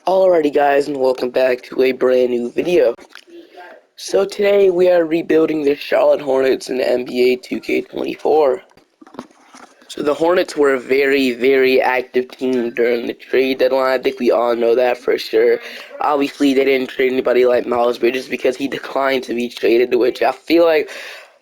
Alrighty guys, and welcome back to a brand new video. So today we are rebuilding the Charlotte Hornets in NBA 2K24. So the Hornets were a very active team during the trade deadline. I think we all know that for sure. Obviously they didn't trade anybody like Miles Bridges because he declined to be traded, which I feel like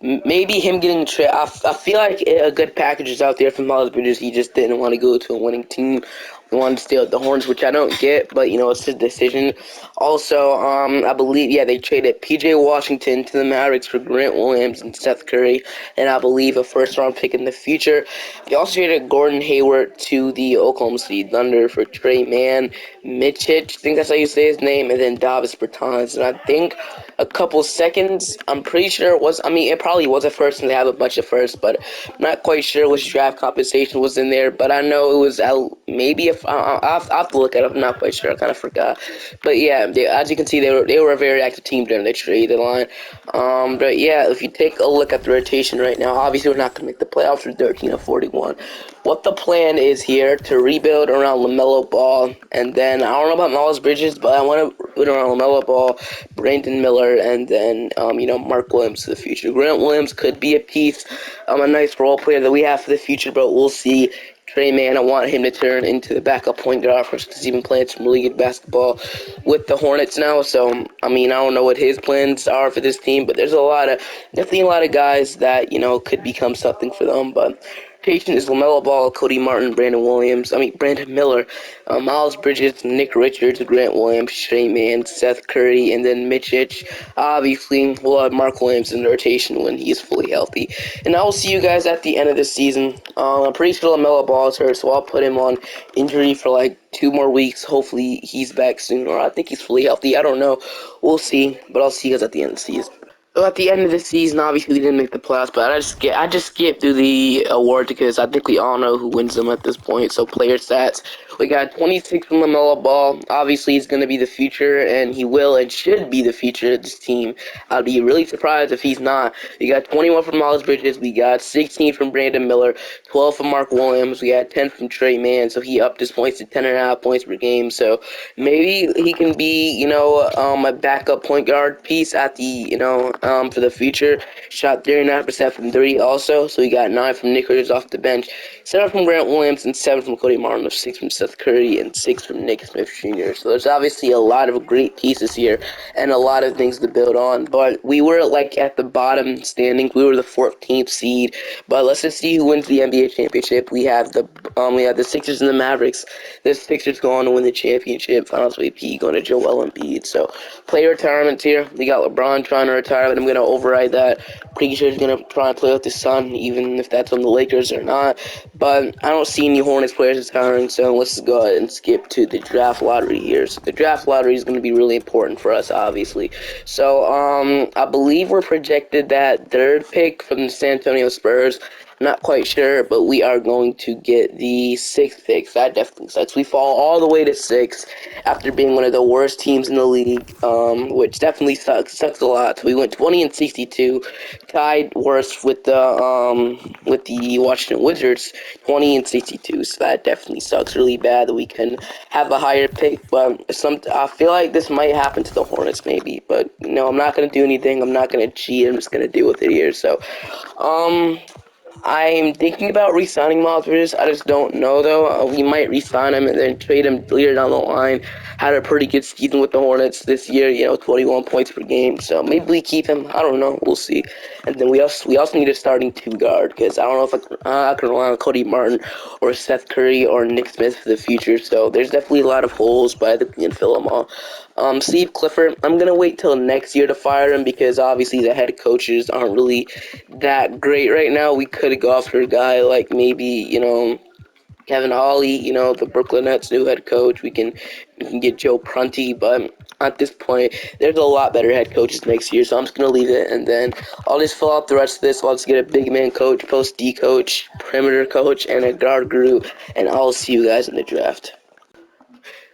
maybe him getting traded. I feel like a good package is out there for Miles Bridges. He just didn't want to go to a winning team. He wanted to stay with the Hornets, which I don't get, but it's his decision. Also, I believe they traded PJ Washington to the Mavericks for Grant Williams and Seth Curry, and I believe a first-round pick in the future. They also traded Gordon Hayward to the Oklahoma City Thunder for Trey Mann, Mitchich, I think that's how you say his name, and then Davis Bertans. And I think a couple seconds, I'm pretty sure it was, it probably was a first, and they have a bunch of firsts, but I'm not quite sure which draft compensation was in there, but I know it was maybe if I'll have to look at it. I'm not quite sure. I kind of forgot. But yeah, as you can see, they were a very active team during the trade deadline. But yeah, if you take a look at the rotation right now, obviously we're not going to make the playoffs. We're 13 of 41. What the plan is here to rebuild around LaMelo Ball, and then I don't know about Miles Bridges, but I want to build around LaMelo Ball, Brandon Miller, and then Mark Williams for the future. Grant Williams could be a piece, a nice role player that we have for the future, but we'll see. Trey Mann, I want him to turn into the backup point guard for us because he's been playing some really good basketball with the Hornets now. So, I don't know what his plans are for this team, but there's definitely a lot of guys that, could become something for them. But rotation is LaMelo Ball, Cody Martin, Brandon Miller, Miles Bridges, Nick Richards, Grant Williams, Trey Mann, Seth Curry, and then Mitchich. Obviously, we'll have Mark Williams in the rotation when he is fully healthy. And I will see you guys at the end of the season. I'm pretty sure LaMelo Ball is hurt, so I'll put him on injury for like 2 more weeks. Hopefully, he's back soon, or I think he's fully healthy. I don't know. We'll see, but I'll see you guys at the end of the season. So at the end of the season, obviously we didn't make the playoffs, but I just skipped through the awards because I think we all know who wins them at this point. So player stats, we got 26 from LaMelo Ball. Obviously, he's going to be the future, and he will and should be the future of this team. I'd be really surprised if he's not. We got 21 from Miles Bridges. We got 16 from Brandon Miller, 12 from Mark Williams. We got 10 from Trey Mann, so he upped his points to 10.5 points per game. So maybe he can be, a backup point guard piece at the, for the future. Shot 39% from three also, so he got 9 from Nick Richards off the bench, 7 from Grant Williams, and 7 from Cody Martin, 6 from Seth Curry, and 6 from Nick Smith Jr. So there's obviously a lot of great pieces here and a lot of things to build on. But we were like at the bottom standings. We were the 14th seed. But let's just see who wins the NBA championship. We have the Sixers and the Mavericks. The Sixers going to win the championship. Finals MVP going to Joel Embiid. So player retirements here. We got LeBron trying to retire, but I'm going to override that. Pretty sure he's going to try and play with his son, even if that's on the Lakers or not. But I don't see any Hornets players retiring, so let's go ahead and skip to the draft lottery here. So the draft lottery is going to be really important for us, obviously. So I believe we're projected that third pick from the San Antonio Spurs. Not quite sure, but we are going to get the 6th pick. That definitely sucks. We fall all the way to 6 after being one of the worst teams in the league, which definitely sucks. Sucks a lot. So we went 20 and 62, tied worst with the Washington Wizards, 20 and 62. So that definitely sucks really bad that we can have a higher pick. But I feel like this might happen to the Hornets maybe. But I'm not gonna do anything. I'm not gonna cheat. I'm just gonna deal with it here. So, I'm thinking about re-signing Miles Bridges. I just don't know, though. We might re-sign him and then trade him later down the line. Had a pretty good season with the Hornets this year, 21 points per game. So maybe we keep him. I don't know. We'll see. And then we also need a starting two guard because I don't know if I can rely on Cody Martin or Seth Curry or Nick Smith for the future. So there's definitely a lot of holes, but I think we can fill them all. Steve Clifford, I'm going to wait till next year to fire him because obviously the head coaches aren't really that great right now. We could go after a guy like maybe, Kevin Ollie, the Brooklyn Nets new head coach. We can get Joe Prunty, but at this point, there's a lot better head coaches next year, so I'm just going to leave it, and then I'll just fill out the rest of this. I'll just get a big man coach, post D coach, perimeter coach, and a guard group, and I'll see you guys in the draft.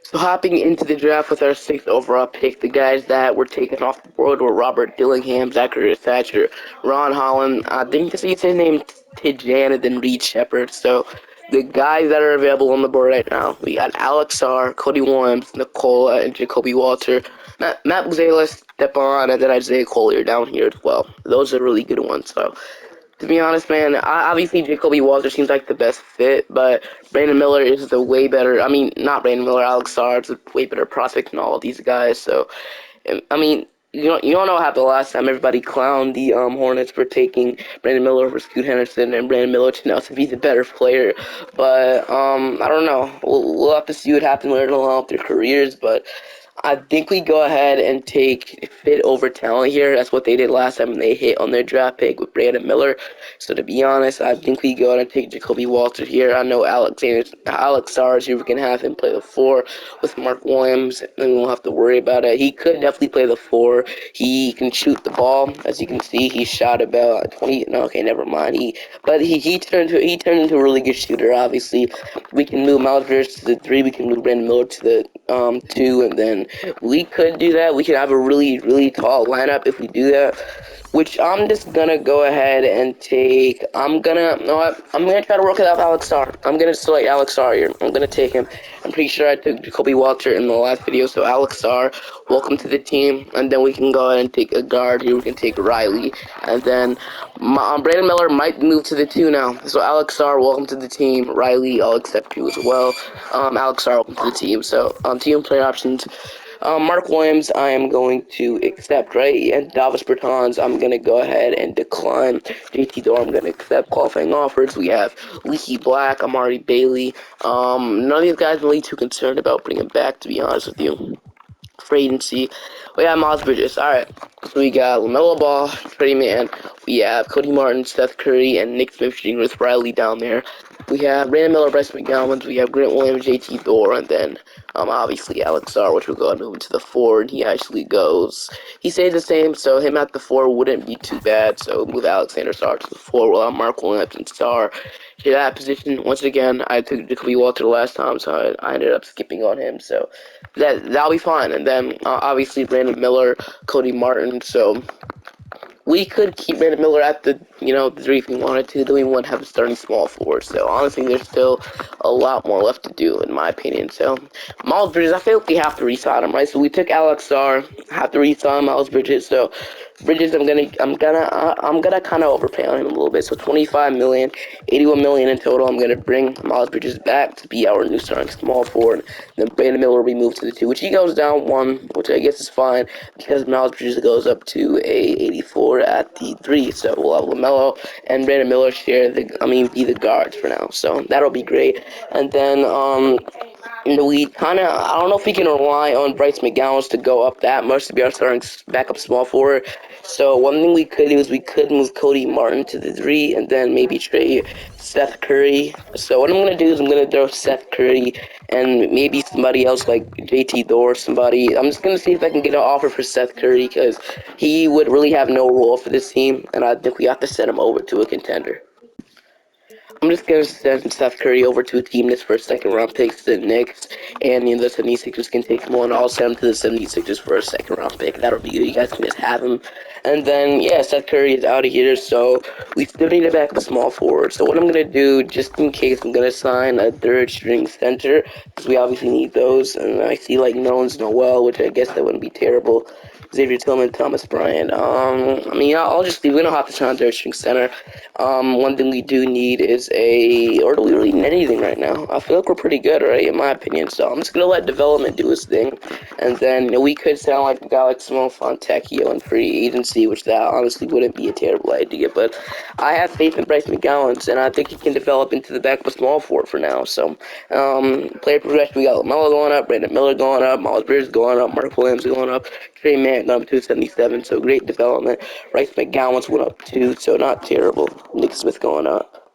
So hopping into the draft with our 6th overall pick, the guys that were taken off the board were Robert Dillingham, Zachary Thatcher, Ron Holland, I think this is his name, Tijan, and then Reed Shepard. So The guys that are available on the board right now, we got Alex R, Cody Williams, Nicola, and Jacoby Walter. Matt Buzelis, Stepan, and then Isaiah Collier down here as well. Those are really good ones. So, to be honest, man, obviously Jacoby Walter seems like the best fit, but Brandon Miller is the way better. I mean, not Brandon Miller, Alex R is a way better prospect than all of these guys. So, I mean, you don't know what happened last time. Everybody clowned the Hornets for taking Brandon Miller over Scoot Henderson, and Brandon Miller turned out to be the better player. But I don't know. We'll have to see what happens later along with their careers. But I think we go ahead and take fit over talent here. That's what they did last time when they hit on their draft pick with Brandon Miller. So to be honest, I think we go ahead and take Jacoby Walter here. I know Alex Sars here. We can have him play the 4 with Mark Williams, and we won't have to worry about it. He could definitely play the 4. He can shoot the ball, as you can see. He shot about 20. No, okay, never mind. He turned into a really good shooter. Obviously, we can move Miles Bridges to the 3. We can move Brandon Miller to the 2, and then we could do that. We could have a really tall lineup if we do that. Which I'm just gonna go ahead and take. I'm gonna try to work it out with Alex Starr. I'm gonna select Alex Starr here. I'm gonna take him. I'm pretty sure I took Jacoby Walter in the last video, so Alex Starr, welcome to the team. And then we can go ahead and take a guard here. We can take Riley, and then Brandon Miller might move to the 2 now. So Alex Starr, welcome to the team. Riley, I'll accept you as well. Alex Starr, welcome to the team. So team player options. Mark Williams, I am going to accept, right? And Davis Bertans, I'm going to go ahead and decline. JT Thor, I'm going to accept qualifying offers. We have Leaky Black, Amari Bailey. None of these guys I'm really too concerned about putting him back, to be honest with you. Free agency. We have Miles Bridges. Alright. So we got LaMelo Ball, Trey Man. We have Cody Martin, Seth Curry, and Nick Smith Jr. with Riley down there. We have Brandon Miller, Bryce McGowan. We have Grant Williams, JT Thor, and then obviously Alex R, which will go ahead and move into the 4, and he actually goes. He stays the same, so him at the 4 wouldn't be too bad. So move Alexander Sarr to the 4, while Mark Williams and Sarr to that position. Once again, I took Jacoby Walter last time, so I ended up skipping on him. So that'll be fine. And then obviously Brandon Miller, Cody Martin. So we could keep Brandon Miller at the the 3 if we wanted to. Then we wouldn't have a starting small forward. So honestly, there's still a lot more left to do in my opinion. So Miles Bridges, I feel like we have to re-sign him, right? So we took Alex Starr, have to re-sign Miles Bridges. So Bridges, I'm gonna kind of overpay on him a little bit. So 25 million, 81 million in total. I'm gonna bring Miles Bridges back to be our new starting small forward. Then Brandon Miller will be moved to the 2, which he goes down 1, which I guess is fine because Miles Bridges goes up to a 84 at the 3. So we'll have LaMelo and Brandon Miller share be the guards for now. So that'll be great. And then we kind of, I don't know if we can rely on Bryce McGowan to go up that much to be our starting backup small forward. So one thing we could do is we could move Cody Martin to the 3 and then maybe trade Seth Curry. So what I'm going to do is I'm going to throw Seth Curry and maybe somebody else like JT Thor, somebody. I'm just going to see if I can get an offer for Seth Curry because he would really have no role for this team, and I think we have to send him over to a contender. I'm just going to send Seth Curry over to a team that's for second-round picks, the Knicks, and the 76ers can take him on. I'll send him to the 76ers for a second-round pick. That'll be good. You guys can just have him. And then, yeah, Seth Curry is out of here, so we still need to back up a small forward. So what I'm going to do, just in case, I'm going to sign a third-string center, because we obviously need those. And I see, like, Nones Noel, which I guess that wouldn't be terrible. Xavier Tillman, Thomas Bryant. I'll just leave. We don't have to try on third string center. One thing we do need is or do we really need anything right now? I feel like we're pretty good, right, in my opinion. So I'm just gonna let development do its thing, and then we could sound like a guy like Simone Fontecchio in free agency, which that honestly wouldn't be a terrible idea. But I have faith in Bryce McGowan, and I think he can develop into the back of a small forward for now. So player progression, we got LaMelo going up, Brandon Miller going up, Miles Bridges going up, Mark Williams going up, Trey Man going up to 277, so great development. Bryce McGowan's went up too, so not terrible. Nick Smith going up.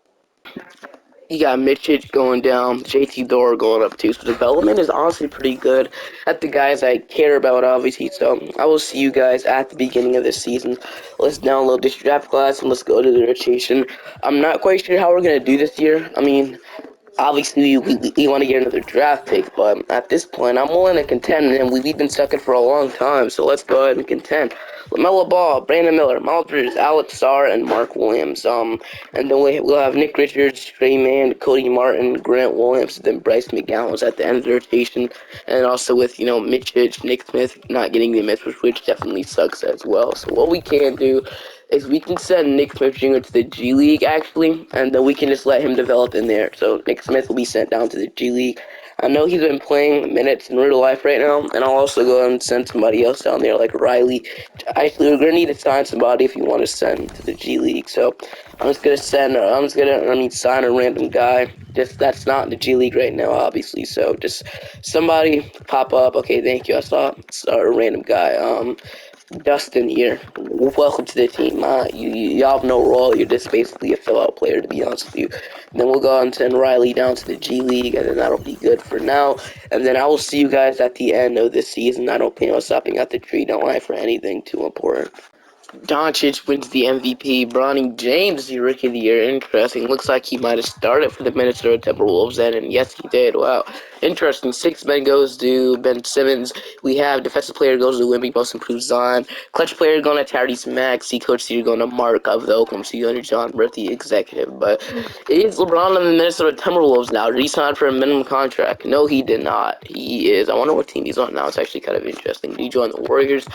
You got Mitchell going down, JT Thor going up too. So development is honestly pretty good at the guys I care about, obviously. So I will see you guys at the beginning of this season. Let's download this draft class and let's go to the rotation. I'm not quite sure how we're gonna do this year. Obviously, we want to get another draft pick, but at this point, I'm willing to contend, and we've been stuck in for a long time, so let's go ahead and contend. LaMelo Ball, Brandon Miller, Miles Bridges, Alex Sarr, and Mark Williams. And then we'll have Nick Richards, Trey Mann, Cody Martin, Grant Williams, then Bryce McGowan's at the end of the rotation, and also with Mitch Hitch, Nick Smith not getting the minutes, which definitely sucks as well. So what we can do is we can send Nick Smith Jr. to the G League actually, and then we can just let him develop in there. So Nick Smith will be sent down to the G League. I know he's been playing minutes in real life right now, and I'll also go and send somebody else down there like Riley. Actually, we're gonna need to sign somebody if you want to send to the G League. So sign a random guy. Just that's not in the G League right now, obviously. So just somebody pop up. Okay, thank you. I saw a random guy. Dustin here. Welcome to the team. Y'all have no role. You're just basically a fill-out player, to be honest with you. And then we'll go on and send Riley down to the G League, and then that'll be good for now. And then I will see you guys at the end of this season. I don't plan on stopping at the tree. Don't lie for anything too important. Doncic wins the MVP. Bronny James, the Rookie of the Year. Interesting. Looks like he might have started for the Minnesota Timberwolves then, and yes, he did. Wow. Interesting. Sixth man goes to Ben Simmons. We have Defensive Player goes to Wemby, Most Improved Zion. Clutch Player going to Tyrese Maxey. Coach City going to Mark of the Oklahoma City Thunder, John Murphy, executive. But it is LeBron and the Minnesota Timberwolves now. Did he sign for a minimum contract? No, he did not. He is. I wonder what team he's on now. It's actually kind of interesting. Did he join the Warriors?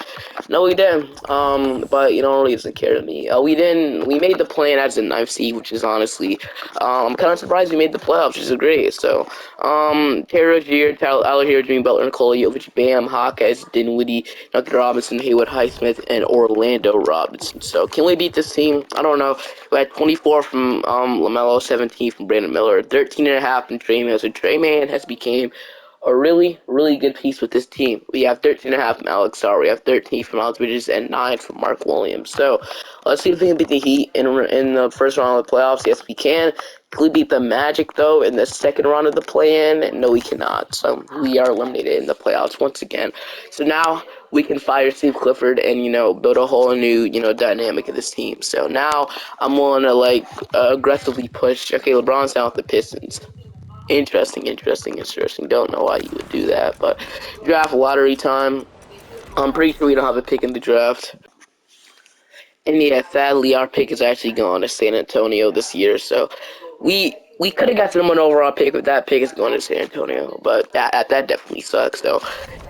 No, we didn't. But it really doesn't care to me. We didn't. We made the plan as a 9th seed, which is honestly, I'm kind of surprised we made the playoffs, which is great. So, Terry Rozier, Tyler Hero, Jimmy Butler, Nikola Jovic, Bam, Hawkes, Dinwiddie, Duncan Robinson, Haywood Highsmith, and Orlando Robinson. So, can we beat this team? I don't know. We had 24 from LaMelo, 17 from Brandon Miller, 13.5 from Trey Mann. So Trey Mann has became a really, really good piece with this team. We have 13.5 from Alex Sarr, we have 13 from Miles Bridges, and 9 from Mark Williams. So let's see if we can beat the Heat in the first round of the playoffs. Yes, we can. Can we beat the Magic, though, in the second round of the play-in? No, we cannot. So we are eliminated in the playoffs once again. So now we can fire Steve Clifford and, build a whole new, dynamic of this team. So now I'm willing to, aggressively push. Okay, LeBron's down with the Pistons. Interesting. Don't know why you would do that, but draft lottery time. I'm pretty sure we don't have a pick in the draft. And yeah, sadly, our pick is actually going to San Antonio this year, so we could have got someone overall pick, but that pick is going to San Antonio. But that definitely sucks. So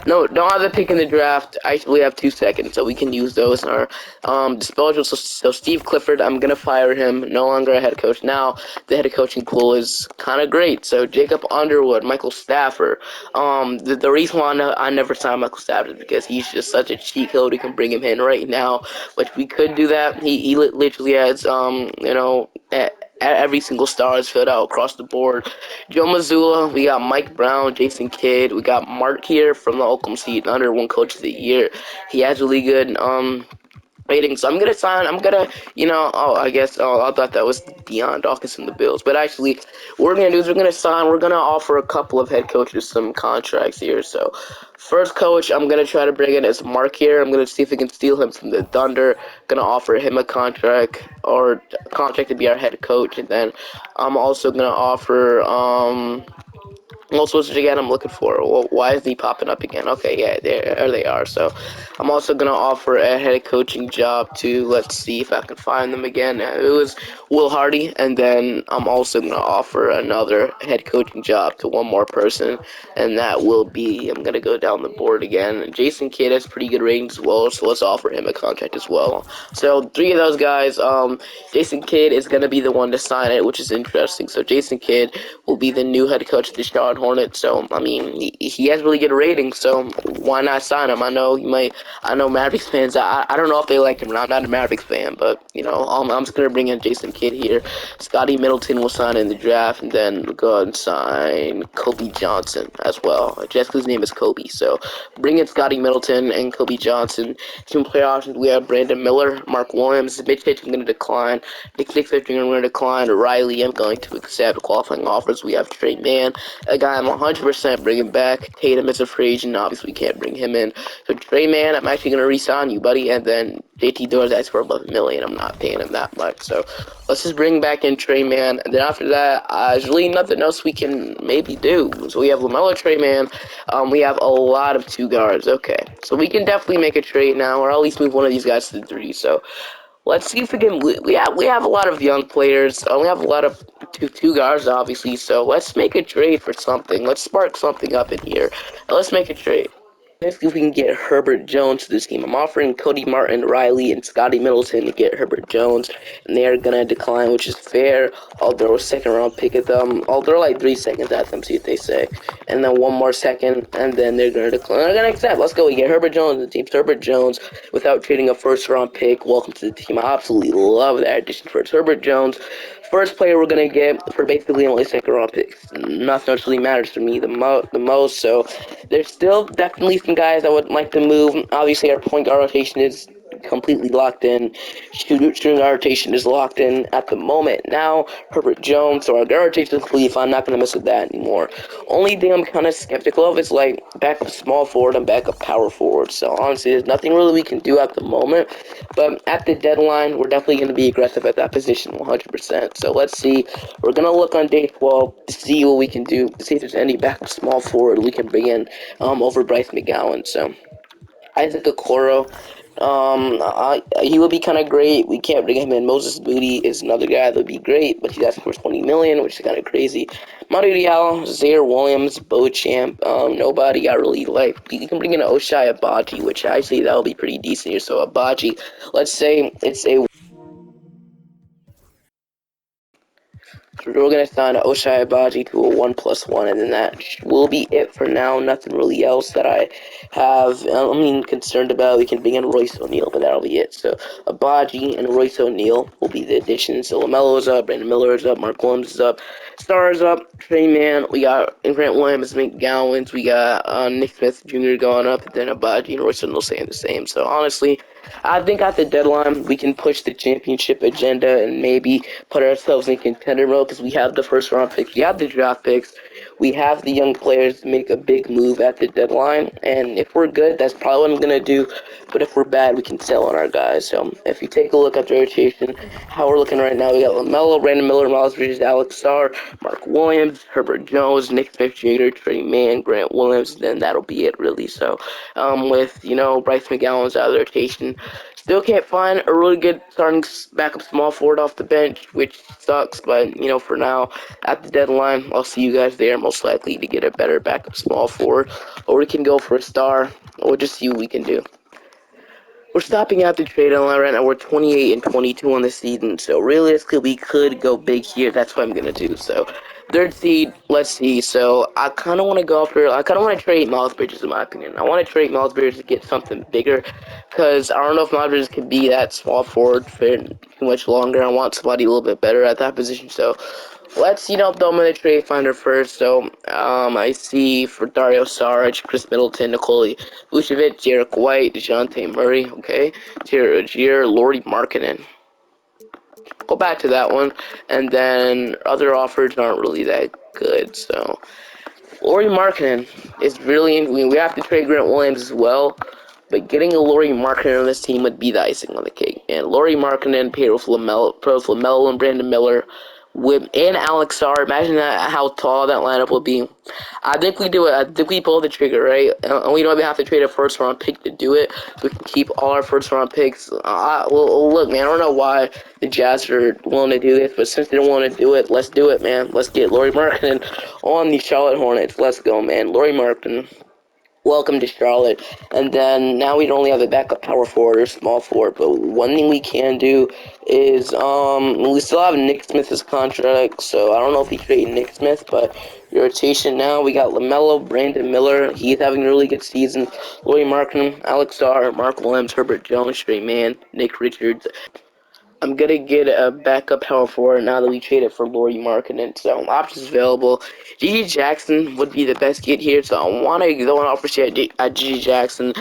no, don't have a pick in the draft. We have 2 seconds, so we can use those in our disposal. So Steve Clifford, I'm gonna fire him. No longer a head coach. Now the head coaching pool is kind of great. So Jacob Underwood, Michael Stafford. The reason why I never signed Michael Stafford is because he's just such a cheat code. We can bring him in right now, which we could do that. He literally has every single star is filled out across the board. Joe Mazzulla, we got Mike Brown, Jason Kidd, we got Mark here from the Oklahoma City Thunder, one coach of the year. He has really good rating. So I'm gonna I thought that was Deion Dawkins from the Bills, but actually what we're gonna do is we're gonna offer a couple of head coaches some contracts here. So first coach I'm gonna try to bring in is Mark here. I'm gonna see if we can steal him from the Thunder. Gonna offer him a contract to be our head coach, and then I'm also gonna offer switch again. I'm looking for. Well, why is he popping up again? Okay, yeah, there they are. So I'm also gonna offer a head coaching job to. Let's see if I can find them again. It was Will Hardy, and then I'm also gonna offer another head coaching job to one more person, and that will be. I'm gonna go down the board again. Jason Kidd has pretty good ratings as well, so let's offer him a contract as well. So 3 of those guys. Jason Kidd is gonna be the one to sign it, which is interesting. So Jason Kidd will be the new head coach of the Charlotte Hornets. So I mean, he has really good ratings. So why not sign him? I know Mavericks fans. I don't know if they like him. I'm not a Mavericks fan, but I'm just gonna bring in Jason Kidd here. Scotty Middleton will sign in the draft, and then we'll go ahead and sign Kobe Johnson as well. Jessica's name is Kobe. So bring in Scotty Middleton and Kobe Johnson. Team player options. We have Brandon Miller, Mark Williams, Mitch Hitch. I'm gonna decline. Nick Smith, I'm gonna decline. Riley, I'm going to accept qualifying offers. We have Trey Mann, a guy guy I'm 100% bringing back. Tatum is a free agent. Obviously, we can't bring him in. So, Trey Man, I'm actually going to re-sign you, buddy. And then JT Doors asked for $11 million. I'm not paying him that much. So, let's just bring back in Trey Man. And then after that, there's really nothing else we can maybe do. So, we have LaMelo, Trey Man. We have a lot of 2 guards. Okay. So, we can definitely make a trade now, or at least move one of these guys to the 3. So, let's see if we can. We have a lot of young players. We have a lot of two guards, obviously. So let's make a trade for something. Let's spark something up in here. Let's make a trade. Let's see if we can get Herbert Jones to this team. I'm offering Cody Martin, Riley, and Scotty Middleton to get Herbert Jones, and they are gonna decline, which is fair. I'll throw a second round pick at them. I'll throw like 3 seconds at them, see what they say, and then one more second, and then they're gonna decline. They're gonna accept. Let's go. We get Herbert Jones. The team's Herbert Jones without trading a first round pick. Welcome to the team. I absolutely love that addition for Herbert Jones. First player we're gonna get for basically only second round picks. Nothing else really matters to me the most. So there's still definitely some guys I would like to move. Obviously, our point guard rotation is completely locked in. Shooting guard rotation is locked in at the moment. Now Herbert Jones, so our guard rotation is complete. I'm not gonna mess with that anymore. Only thing I'm kind of skeptical of is like backup small forward and backup power forward. So honestly, there's nothing really we can do at the moment. But at the deadline, we're definitely going to be aggressive at that position 100%. So let's see. We're going to look on day 12 to see what we can do, to see if there's any backup small forward we can bring in over Bryce McGowan. So Isaac Okoro, he would be kind of great. We can't bring him in. Moses Moody is another guy that would be great, but he's asking for $20 million, which is kind of crazy. Mario Diallo, Zaire Williams, Beauchamp, nobody I really like. You can bring in Oshai Abaji, which I say that would be pretty decent here. So Abaji, let's say it's a. So we're going to sign Oshai Abaji to a 1+1, and then that will be it for now. Nothing really else that I have, concerned about. We can bring in Royce O'Neal, but that'll be it. So Abaji and Royce O'Neal will be the additions. So LaMelo is up, Brandon Miller is up, Mark Williams is up, Star is up, Trey Man, we got Grant Williams, McGowans, we got Nick Smith Jr. going up, and then Abaji and Royce O'Neal staying the same. So honestly, I think at the deadline, we can push the championship agenda and maybe put ourselves in contender mode because we have the first round picks, we have the draft picks, we have the young players to make a big move at the deadline. And if we're good, that's probably what I'm going to do. But if we're bad, we can sell on our guys. So if you take a look at the rotation, how we're looking right now, we got LaMelo, Brandon Miller, Miles Bridges, Alex Sarr, Mark Williams, Herbert Jones, Nick Smith Jr., Trey Mann, Grant Williams, then that'll be it really. So with, Bryce McGowan's out of the rotation, still can't find a really good starting backup small forward off the bench, which sucks. But, for now, at the deadline, I'll see you guys there, most likely to get a better backup small forward. Or we can go for a star, or just see what we can do. We're stopping at the trade deadline right now. We're 28-22 on the season, so realistically, we could go big here. That's what I'm gonna do. So, third seed, let's see. So, I kind of want to go after. I kind of want to trade Miles Bridges, in my opinion. I want to trade Miles Bridges to get something bigger, because I don't know if Miles Bridges can be that small forward for too much longer. I want somebody a little bit better at that position. So, let's, throw him in the trade finder first. So, I see for Dario Saric, Chris Middleton, Nikola Vucevic, Jarek White, DeJounte Murray, okay, Terry Rozier, Lauri Markkanen. Go back to that one, and then other offers aren't really that good, so Lauri Markkanen is really, we have to trade Grant Williams as well, but getting a Lauri Markkanen on this team would be the icing on the cake. And Lauri Markkanen paired with LaMelo and Brandon Miller, and Alex Sarr. Imagine that, how tall that lineup would be. I think we do it. I think we pull the trigger, right? And we don't even have to trade a first round pick to do it. We can keep all our first round picks. Well, look, man, I don't know why the Jazz are willing to do this, but since they don't want to do it, let's do it, man. Let's get Lauri Markkanen on the Charlotte Hornets. Let's go, man. Lauri Markkanen. Welcome to Charlotte. And then now we don't only have a backup power forward or small forward, but one thing we can do is we still have Nick Smith's contract, so I don't know if we trade Nick Smith, but your rotation now, we got LaMelo, Brandon Miller, he's having a really good season, Lauri Markkanen, Alex Sarr, Mark Williams, Herbert Jones, Trey Mann, Nick Richards. I'm gonna get a backup power forward now that we traded for Lauri Markkanen. So options available. GG Jackson would be the best get here. So I want to go and offer shit at GG Jackson.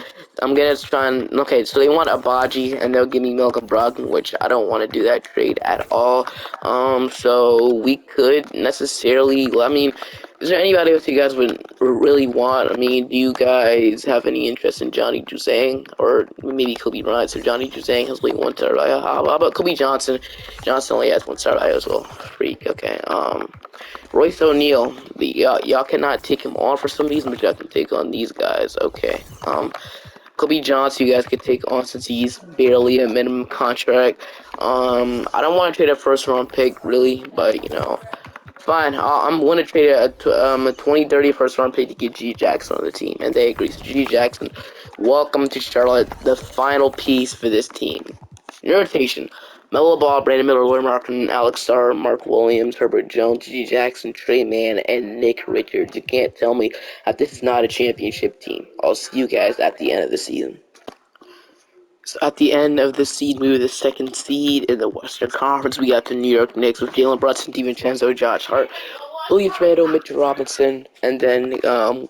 I'm gonna try and so they want Abaji and they'll give me Malcolm Brogdon, which I don't want to do that trade at all. So we could necessarily. Is there anybody else you guys would really want? I mean, do you guys have any interest in Johnny Juzang? Or maybe Kobe Bryant, so Johnny Juzang has only one star bio. How about Kobe Johnson? Johnson only has one star bio as well. Freak, okay. Royce O'Neal. Y'all cannot take him on for some reason, but y'all can take on these guys. Okay. Kobe Johnson, you guys could take on since he's barely a minimum contract. I don't want to trade a first round pick, really, but you know, fine. I'm going to trade a 2030 first round pick to get G Jackson on the team, and they agree. So G Jackson, welcome to Charlotte, the final piece for this team. Your rotation: Melo Ball, Brandon Miller, Laurie Markin, Alex Starr, Mark Williams, Herbert Jones, G Jackson, Trey Mann, and Nick Richards. You can't tell me that this is not a championship team. I'll see you guys at the end of the season. So at the end of the seed, we were the second seed in the Western Conference. We got the New York Knicks with Jalen Brunson, DiVincenzo, Josh Hart, Julius Randle, Mitchell Robinson, and then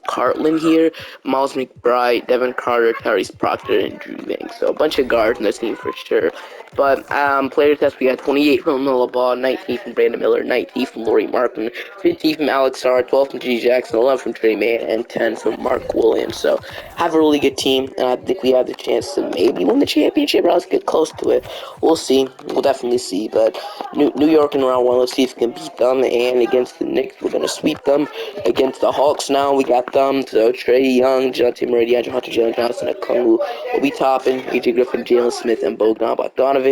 Cartland here, Miles McBride, Devin Carter, Tyrese Proctor, and Drew Banks. So a bunch of guards in the team for sure. But player test, we got 28 from Melo Ball, 19 from Brandon Miller, 19 from Laurie Markin, 15 from Alex Starr, 12 from G Jackson, 11 from Trey Mann, and 10 from Mark Williams. So have a really good team, and I think we have the chance to maybe win the championship, or else get close to it. We'll see. We'll definitely see. But New York in round one, let's see if we can beat them. And against the Knicks, we're gonna sweep them. Against the Hawks now, we got them. So Trey Young, Jonte Murray, DeAndre Hunter, Jalen Johnson, Okongwu will be topping. AJ Griffin, Jalen Smith, and Bogdan Bogdanovic.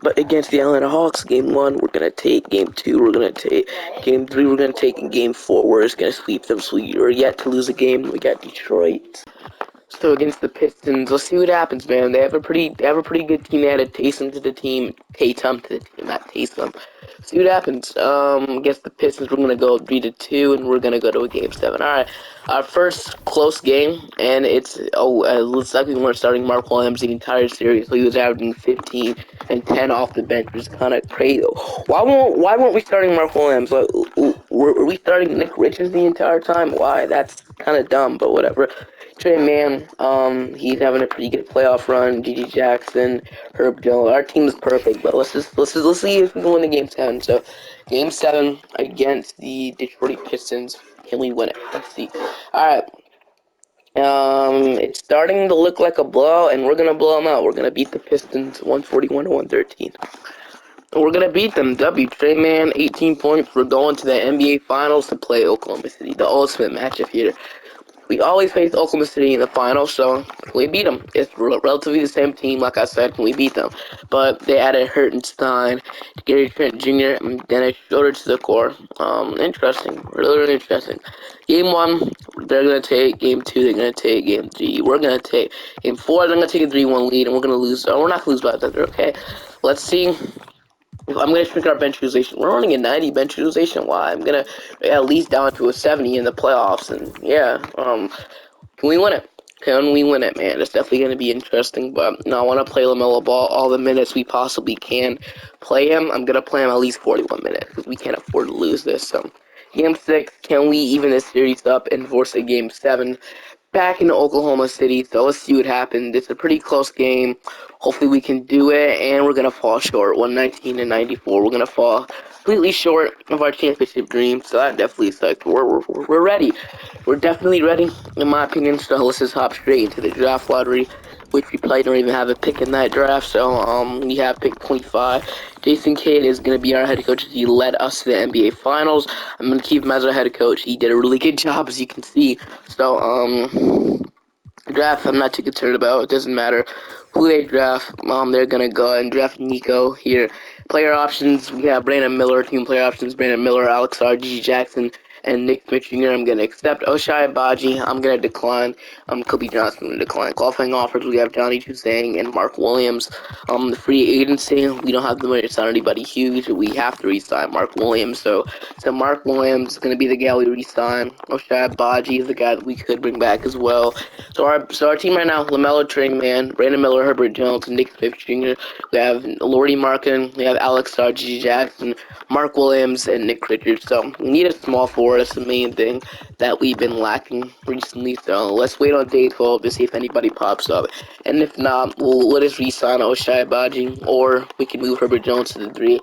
But against the Atlanta Hawks, game one, we're gonna take. Game two, we're gonna take. Game three, we're gonna take. And game four, we're just gonna sweep them. So we're yet to lose a game. We got Detroit. So against the Pistons, let's see what happens, man. They have a pretty good team. They added Taysom to the team, Tatum to the team, not Taysom. See what happens. Against the Pistons, we're gonna go 3-2, and we're gonna go to a game 7. All right, our first close game, and it looks like we weren't starting Mark Williams the entire series. So he was averaging 15 and 10 off the bench, which is kind of crazy. Why weren't we starting Mark Williams? Like, were we starting Nick Richards the entire time? Why? That's kind of dumb, but whatever. Trey Mann, he's having a pretty good playoff run. G.G. Jackson, Herb Jones. Our team is perfect, but let's see if we can win the game 7. So, game 7 against the Detroit Pistons. Can we win it? Let's see. All right. It's starting to look like a blowout, and we're gonna blow them out. We're gonna beat the Pistons 141-113. And we're gonna beat them. W. Trey Mann, 18 points. We're going to the NBA Finals to play Oklahoma City. The ultimate matchup here. We always face Oklahoma City in the finals, so can we beat them? It's relatively the same team, like I said. Can we beat them? But they added Hertenstein, Gary Trent Jr., and Dennis Schroeder to the core. Interesting. Really interesting. Game 1, they're going to take. Game 2, they're going to take. Game 3, we're going to take. Game 4, they're going to take a 3-1 lead, and we're going to lose. We're not going to lose by that. Okay. Let's see. I'm going to shrink our bench utilization. We're running a 90 bench utilization. Why? I'm going to at least down to a 70 in the playoffs. And yeah, can we win it? Can we win it, man? It's definitely going to be interesting. But no, I want to play LaMelo Ball all the minutes we possibly can. Play him. I'm going to play him at least 41 minutes because we can't afford to lose this. So, game 6, can we even this series up and force a game 7? Back in Oklahoma City, so let's see what happens. It's a pretty close game. Hopefully we can do it, and we're going to fall short, 119-94. We're going to fall completely short of our championship dream, so that definitely sucks. We're ready. We're definitely ready, in my opinion, so let's just hop straight into the draft lottery, which we probably don't even have a pick in that draft, so we have pick 25. Jason Kidd is going to be our head coach. He led us to the NBA Finals. I'm going to keep him as our head coach. He did a really good job, as you can see. So, draft, I'm not too concerned about. It doesn't matter who they draft. They're going to go and draft Nico here. Player options, we have Brandon Miller. Team player options, Brandon Miller, Alex R.G. Jackson, and Nick Smith Jr. I'm going to accept. Oshai Baji, I'm going to decline. Kobe Johnson, I'm going to decline. Qualifying offers, we have Johnny Juzang and Mark Williams. The free agency, we don't have the money to sign anybody huge. We have to re-sign Mark Williams. So Mark Williams is going to be the guy we re-sign. Oshai Baji is the guy that we could bring back as well. So our team right now, LaMelo, Trey Mann, Brandon Miller, Herbert Jones, and Nick Smith Jr. We have Laurie Markin, we have Alex R.G. Jackson, Mark Williams, and Nick Richards. So we need a small forward. That's the main thing that we've been lacking recently. So let's wait on day 12 to see if anybody pops up. And if not, we'll just re-sign Oshai Baji, or we can move Herbert Jones to the 3.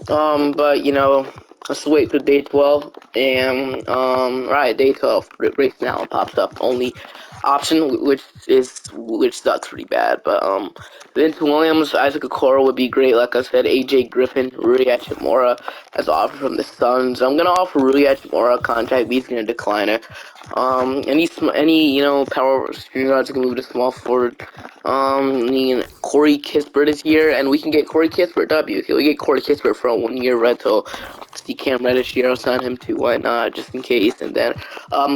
But you know, Let's wait for day 12, and right, day 12, race now pops up. Only option, which sucks pretty bad, but Vince Williams, Isaac Okoro would be great. Like I said, AJ Griffin, Rui Hachimura as offer from the Suns. I'm gonna offer Rui Hachimura a contract, but he's gonna decline it. Any power shooting guards can move to small forward. Corey Kispert is here, and we can get Corey Kispert W. Okay, we get Corey Kispert for a 1-year rental. See Cam Reddish here, I'll sign him too, why not, just in case. And then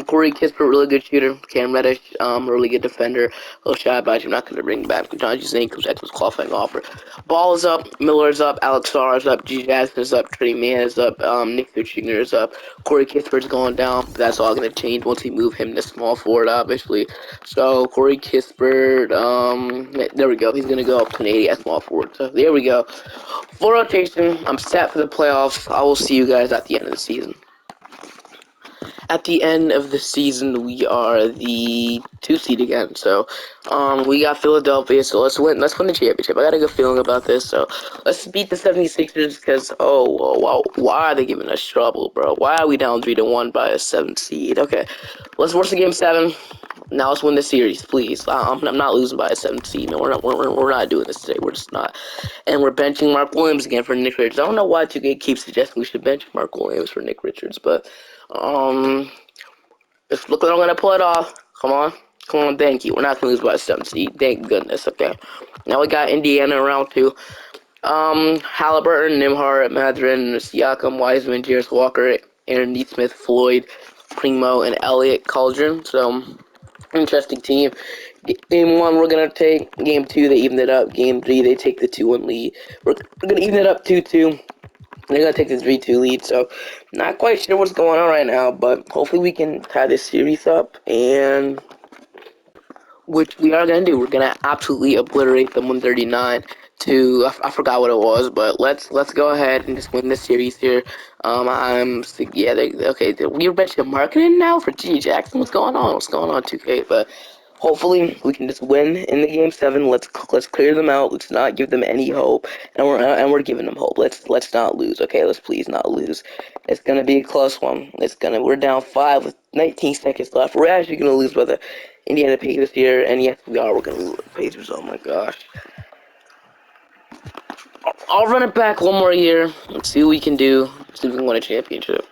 Corey Kispert, really good shooter. Cam Reddish, really good defender. A little shy about you, I'm not going to bring back John Juzane because that was qualifying offer. Ball is up, Miller's up, Alex Sarr is up, G. Jackson is up, Trey Mann is up, Nick Fichinger is up. Corey Kispert's going down, but that's all going to change once we move him to small forward, obviously. So Corey Kispert, there we go. He's going to go up to an 80 at small forward. So there we go. Full rotation. I'm set for the playoffs. I will see you guys at the end of the season. At the end of the season, we are the 2 seed again. So, we got Philadelphia. So let's win. Let's win the championship. I got a good feeling about this. So let's beat the 76ers because why are they giving us trouble, bro? Why are we down 3-1 by a 7 seed? Okay, let's force the game 7. Now let's win the series, please. I'm not losing by a 7 seed. No, we're not doing this today. We're just not. And we're benching Mark Williams again for Nick Richards. I don't know why 2K keeps suggesting we should bench Mark Williams for Nick Richards, but just look like I'm gonna pull it off. Come on, thank you. We're not gonna lose by a 7 seed. Thank goodness. Okay. Now we got Indiana in round 2. Halliburton, Nimhart, Madrid, Siakam, Wiseman, Jarris Walker, Aaron Neesmith, Floyd, Primo, and Elliott Cauldron. So, interesting team. Game 1, we're going to take. Game 2, they evened it up. Game 3, they take the 2-1 lead. We're going to even it up 2-2. They're going to take the 3-2 lead. So, not quite sure what's going on right now, but hopefully we can tie this series up. And which we are going to do. We're going to absolutely obliterate them 139 to, I forgot what it was, but let's go ahead and just win this series here. Okay, we're benching marketing now for G. Jackson. What's going on? 2K? But hopefully we can just win in the game 7. Let's clear them out. Let's not give them any hope, and we're giving them hope. Let's not lose. Okay, let's please not lose. It's gonna be a close one. We're down 5 with 19 seconds left. We're actually gonna lose by the Indiana Pacers here, and yes, we are. We're gonna lose the Pacers. Oh my gosh. I'll run it back one more year. Let's see what we can do. See if we can win a championship.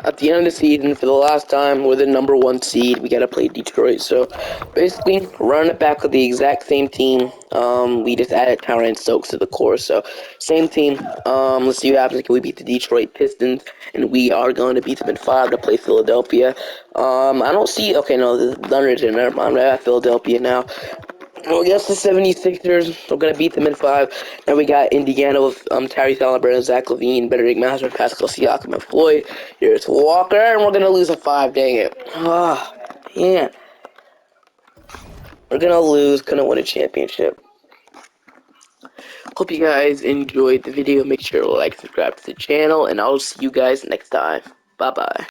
At the end of the season, for the last time, we're the number 1 seed. We gotta play Detroit. So, basically, run it back with the exact same team. We just added Tyrone Stokes to the core. So, same team. Let's see what happens. Can we beat the Detroit Pistons? And we are going to beat them in 5 to play Philadelphia. I don't see. Okay, no, the Thunder. Never mind. I got Philadelphia now. Well, against the 76ers, we're going to beat them in 5. Then we got Indiana with Tyrese Halliburton, Zach LaVine, Benedict Mathurin, Pascal Siakam, and Floyd. Here's Walker, and we're going to lose in 5. Dang it. Ah, man. We're going to lose. Going to win a championship. Hope you guys enjoyed the video. Make sure to like, subscribe to the channel, and I'll see you guys next time. Bye-bye.